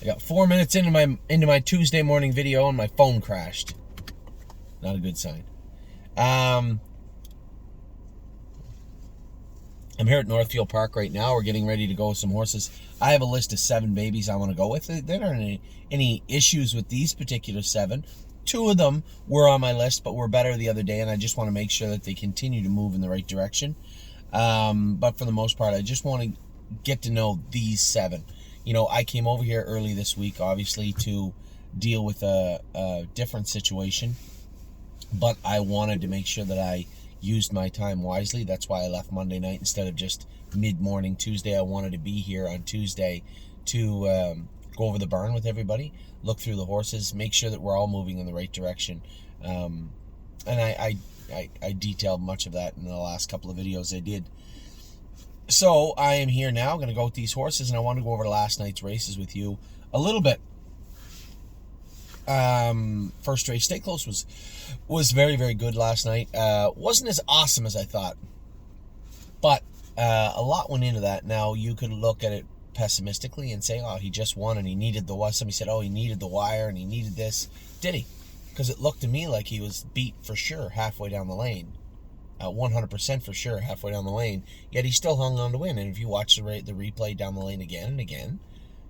I got 4 minutes into my Tuesday morning video and my phone crashed. Not a good sign. I'm here at Northfield Park right now. We're getting ready to go with some horses. I have a list of 7 babies I want to go with. There aren't any issues with these particular 7. 2 of them were on my list, but were better the other day, and I just want to make sure that they continue to move in the right direction. But for the most part, I just want to get to know these 7. You know, I came over here early this week, obviously, to deal with a different situation, but I wanted to make sure that I used my time wisely. That's why I left Monday night instead of just mid-morning Tuesday. I wanted to be here on Tuesday to go over the barn with everybody, look through the horses, make sure that we're all moving in the right direction. And I detailed much of that in the last couple of videos I did. So I am here now, going to go with these horses, and I want to go over last night's races with you a little bit. First race, Stay Close, was very, very good last night. Wasn't as awesome as I thought, but a lot went into that. Now, you could look at it pessimistically and say, oh, he just won and he needed the wire. Somebody said, oh, he needed the wire and he needed this. Did he? Because it looked to me like he was beat for sure halfway down the lane. 100% for sure halfway down the lane, yet he still hung on to win. And if you watch the replay down the lane again and again,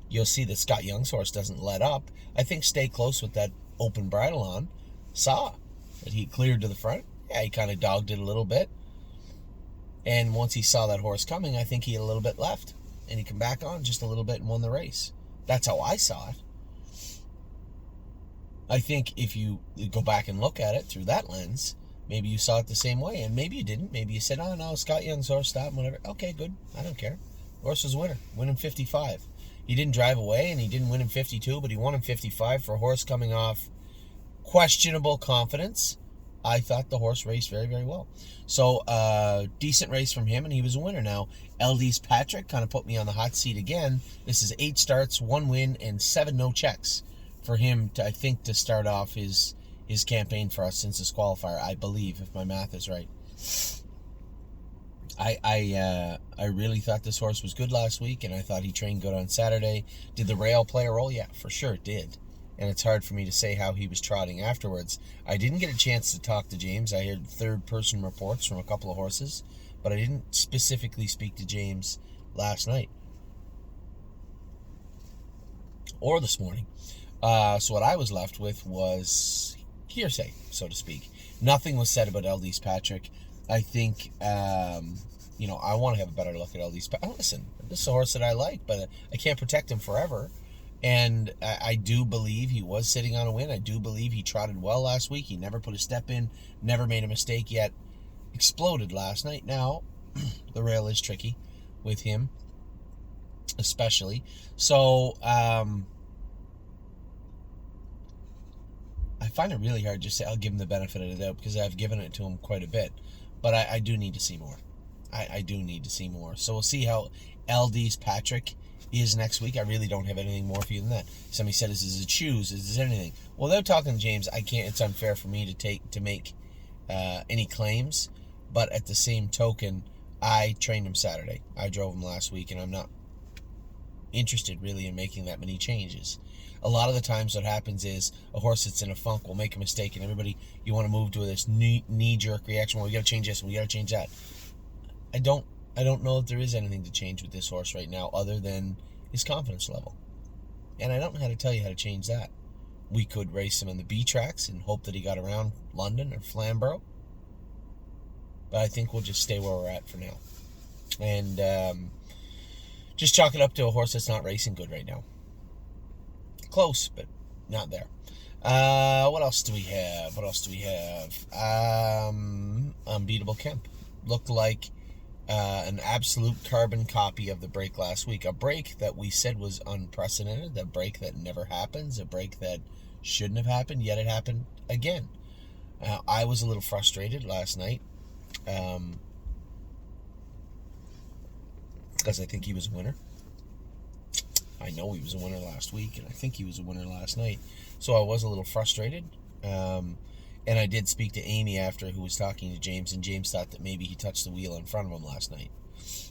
you'll see that Scott Young's horse doesn't let up. I think Stay Close with that open bridle on saw that he cleared to the front. Yeah, he kind of dogged it a little bit. And once he saw that horse coming, I think he had a little bit left. And he came back on just a little bit and won the race. That's how I saw it. I think if you go back and look at it through that lens, maybe you saw it the same way. And maybe you didn't. Maybe you said, oh, no, Scott Young's horse stopped, whatever. Okay, good. I don't care. Horse was a winner. Winning 55. He didn't drive away, and he didn't win in 52, but he won in 55 for a horse coming off questionable confidence. I thought the horse raced very, very well. So, decent race from him, and he was a winner. Now, LD's Patrick kind of put me on the hot seat again. This is 8 starts, 1 win, and 7 no checks for him, I think, to start off his campaign for us since this qualifier, I believe, if my math is right. I really thought this horse was good last week, and I thought he trained good on Saturday. Did the rail play a role? Yeah, for sure it did. And it's hard for me to say how he was trotting afterwards. I didn't get a chance to talk to James. I heard third-person reports from a couple of horses, but I didn't specifically speak to James last night or this morning. So what I was left with was hearsay, so to speak. Nothing was said about LD's Patrick. I think, I want to have a better look at LD's Patrick. Listen, this is a horse that I like, but I can't protect him forever. And I do believe he was sitting on a win. I do believe he trotted well last week. He never put a step in, never made a mistake, yet exploded last night. Now, the rail is tricky with him, especially. So, I find it really hard to say I'll give him the benefit of the doubt because I've given it to him quite a bit. But I do need to see more. I do need to see more. So we'll see how LD's Patrick is next week. I really don't have anything more for you than that. Somebody said, is it shoes? Is this anything? Well, they're talking to James. I can't. It's unfair for me to make any claims. But at the same token, I trained him Saturday. I drove him last week, and I'm not interested really in making that many changes. A lot of the times what happens is a horse that's in a funk will make a mistake, and everybody, you want to move to this knee-jerk reaction. Well, we got to change this and we got to change that. I don't know if there is anything to change with this horse right now other than his confidence level. And I don't know how to tell you how to change that. We could race him in the B tracks and hope that he got around London or Flamborough. But I think we'll just stay where we're at for now. And just chalk it up to a horse that's not racing good right now. Close, but not there. What else do we have? Unbeatable Kemp. Looked like an absolute carbon copy of the break last week. A break that we said was unprecedented. A break that never happens. A break that shouldn't have happened, yet it happened again. I was a little frustrated last night. Because I think he was a winner. I know he was a winner last week, and I think he was a winner last night. So I was a little frustrated. And I did speak to Amy after, who was talking to James, and James thought that maybe he touched the wheel in front of him last night.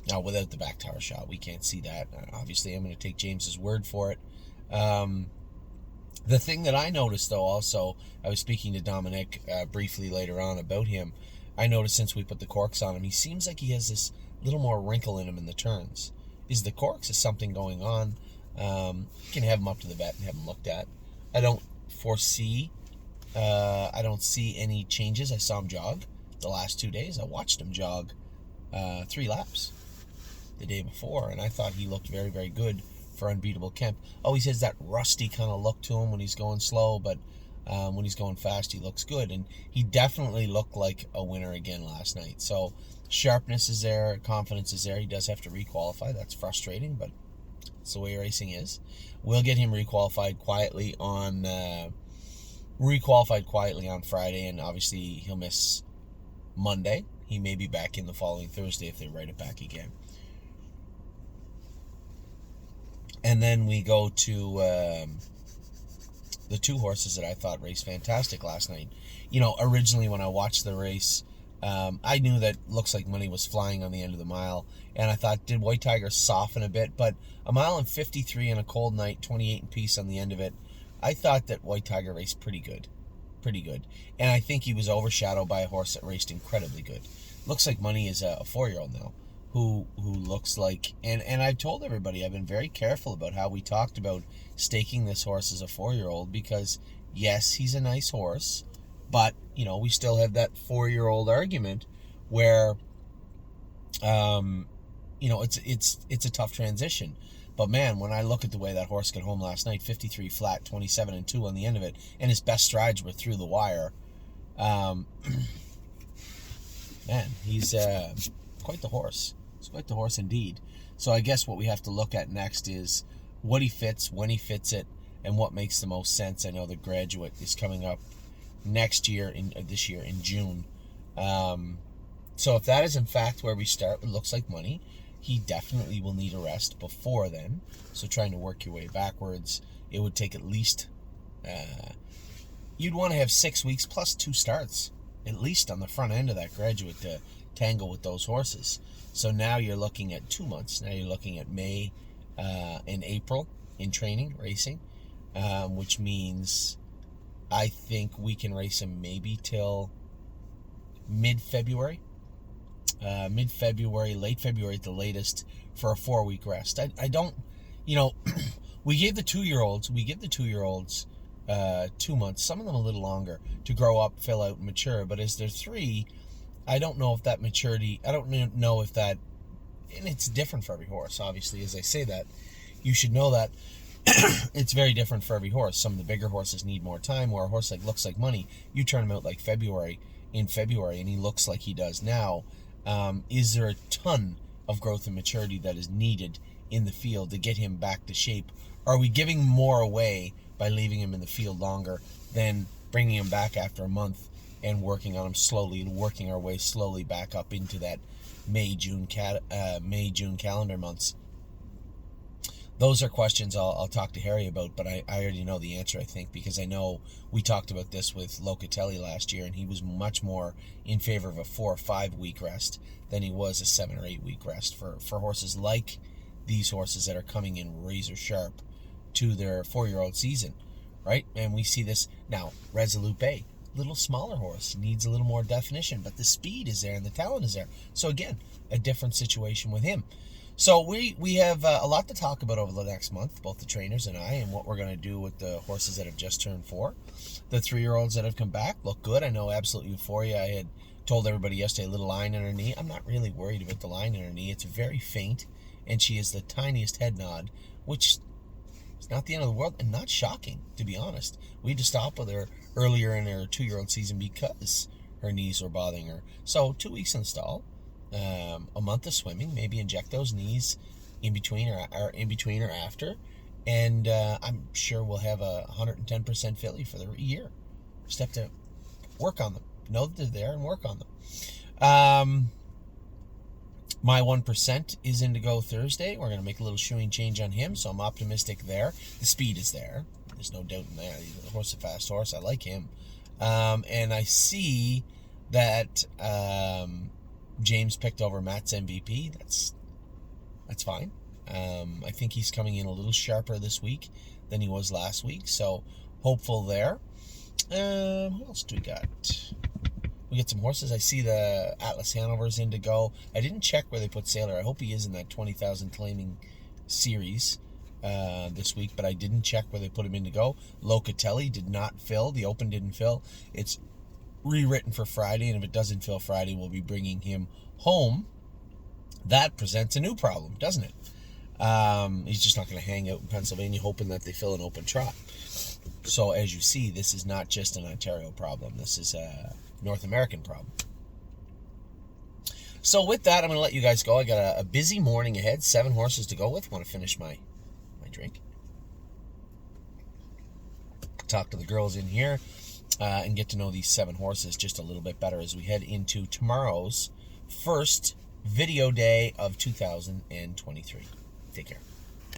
Now, without the back tower shot, we can't see that. Obviously, I'm going to take James's word for it. The thing that I noticed, though, also, I was speaking to Dominic briefly later on about him. I noticed since we put the corks on him, he seems like he has this little more wrinkle in him in the turns. Is the corks? Is something going on? You can have him up to the vet and have him looked at. I don't foresee, I don't see any changes. I saw him jog the last 2 days. I watched him jog 3 laps the day before, and I thought he looked very, very good for unbeatable Kemp. Always has that rusty kind of look to him when he's going slow, but when he's going fast, he looks good. And he definitely looked like a winner again last night. So sharpness is there, confidence is there. He does have to requalify. That's frustrating, but it's the way racing is. We'll get him requalified quietly on Friday, and obviously he'll miss Monday. He may be back in the following Thursday if they write it back again. And then we go to the 2 horses that I thought raced fantastic last night. Originally when I watched the race, I knew that Looks Like Money was flying on the end of the mile, and I thought, did White Tiger soften a bit? But a mile and 53 in a cold night, 28 in piece on the end of it, I thought that White Tiger raced pretty good. And I think he was overshadowed by a horse that raced incredibly good. Looks Like Money is a 4-year-old now who looks like, and I've told everybody, I've been very careful about how we talked about staking this horse as a 4-year-old, because yes, he's a nice horse, but we still have that 4-year-old argument where it's a tough transition. But man, when I look at the way that horse got home last night, 53 flat, 27-2 on the end of it, and his best strides were through the wire, man, he's quite the horse. He's quite the horse indeed. So I guess what we have to look at next is what he fits, when he fits it, and what makes the most sense. I know the Graduate is coming up this year in June. So if that is in fact where we start, it Looks Like Money, he definitely will need a rest before then. So trying to work your way backwards, it would take at least, you'd want to have 6 weeks plus 2 starts, at least on the front end of that Graduate to tangle with those horses. So now you're looking at 2 months. Now you're looking at May and April in training, racing, which means I think we can race him maybe till mid-February. Late February at the latest, for a 4-week rest. I don't, we give the 2-year-olds 2 months, some of them a little longer, to grow up, fill out, and mature. But as they're 3, I don't know if that maturity, and it's different for every horse. Obviously, as I say that, you should know that it's very different for every horse. Some of the bigger horses need more time, where a horse like Looks Like Money, you turn him out like in February, and he looks like he does now. Is there a ton of growth and maturity that is needed in the field to get him back to shape? Are we giving more away by leaving him in the field longer than bringing him back after a month and working on him slowly and working our way slowly back up into that May-June calendar months? Those are questions I'll talk to Harry about, but I already know the answer, I think, because I know we talked about this with Locatelli last year, and he was much more in favor of a 4 or 5 week rest than he was a 7 or 8 week rest for horses like these horses that are coming in razor sharp to their 4-year-old season, right? And we see this now. Resolute Bay, little smaller horse, needs a little more definition, but the speed is there and the talent is there. So again, a different situation with him. So we have a lot to talk about over the next month, both the trainers and I, and what we're going to do with the horses that have just turned 4. The 3-year-olds that have come back look good. I know Absolute Euphoria, I had told everybody yesterday, a little line in her knee. I'm not really worried about the line in her knee. It's very faint, and she has the tiniest head nod, which is not the end of the world, and not shocking, to be honest. We had to stop with her earlier in her 2-year-old season because her knees were bothering her. So 2 weeks in stall. A month of swimming, maybe inject those knees in between or after, and I'm sure we'll have a 110% filly for the year. Just have to work on them, know that they're there, and work on them. My 1% is in to go Thursday. We're going to make a little shoeing change on him, so I'm optimistic there. The speed is there. There's no doubt in that. The horse is a fast horse. I like him. And I see that James picked over Matt's MVP. That's fine. I think he's coming in a little sharper this week than he was last week, so hopeful there. What else do we got? We get some horses. I see the Atlas Hanover's in to go. I didn't check where they put Sailor. I hope he is in that 20,000 claiming series this week, but I didn't check where they put him in to go. Locatelli did not fill. The Open didn't fill. It's rewritten for Friday, and if it doesn't fill Friday, we'll be bringing him home. That presents a new problem, doesn't it? He's just not going to hang out in Pennsylvania hoping that they fill an open trot. So as you see, this is not just an Ontario problem. This is a North American problem. So with that, I'm going to let you guys go. I got a busy morning ahead. 7 horses to go with. Want to finish my drink. Talk to the girls in here and get to know these 7 horses just a little bit better as we head into tomorrow's first video day of 2023. Take care.